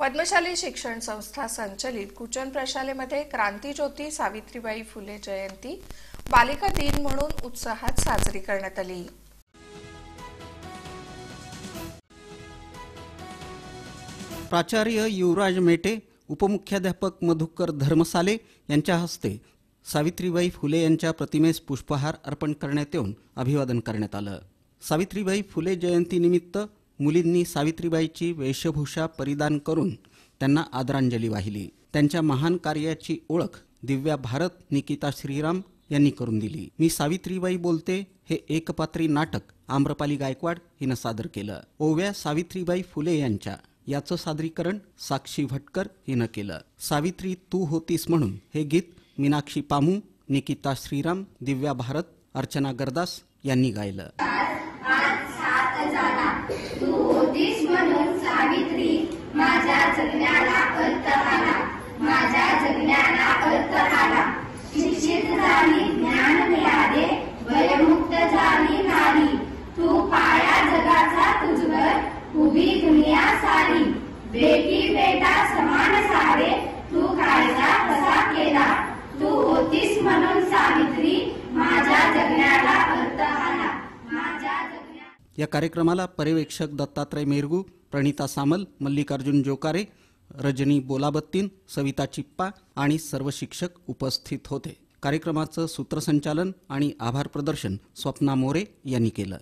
पद्मशाली शिक्षण संस्था संचलित कुचन प्रशालेमध्ये क्रांतीज्योती सावित्रीबाई फुले जयंती बालिका दिन म्हणून उत्साहात साजरी करण्यात आली। प्राचार्य युवराज मेटे, उपमुख्याध्यापक मधुकर धर्मसाले यांच्या हस्ते सावित्रीबाई फुले यांच्या प्रतिमेस पुष्पहार अर्पण करण्यात येऊन अभिवादन करण्यात आलं। सावित्रीबाई फुले जयंतीनिमित्त मुलींनी सावित्रीबाईची वेशभूषा परिधान करून त्यांना आदरांजली वाहिली। त्यांच्या महान कार्याची ओळख दिव्या भारत निकिता श्रीराम यांनी करून दिली। मी सावित्रीबाई बोलते हे एकपात्री नाटक आम्रपाली गायकवाड हिनं सादर केलं। ओव्या सावित्रीबाई फुले यांच्या याचं सादरीकरण साक्षी भटकर हिनं केलं। सावित्री तू होतीस म्हणून हे गीत मीनाक्षी पामू, निकिता श्रीराम, दिव्या भारत, अर्चना गरदास यांनी गायलं। तू होतीस म्हणून सावित्री, माझ्या जगण्याला अर्थ आला, माझ्या जगण्याला अर्थ आला। शिक्षित झाली, ज्ञान मिळाले, भयमुक्त झाली नारी, तू पाया जगाचा तुझवर उभी दुनिया सारी। बेटी बेटा समान सारे, तू कायदा कसा केला, तू होतीस म्हणून सावित्री, माझ्या जगण्याला अर्थ आला, माझ्या या कार्यक्रमाला पर्यवेक्षक दत्तात्रय मेरगू, प्रणिता सामल, मल्लिकार्जुन जोकारे, रजनी बोलाबत्तीन, सविता चिप्पा आणि सर्व शिक्षक उपस्थित होते। कार्यक्रमाचं सूत्रसंचालन आणि आभार प्रदर्शन स्वप्ना मोरे यांनी केलं।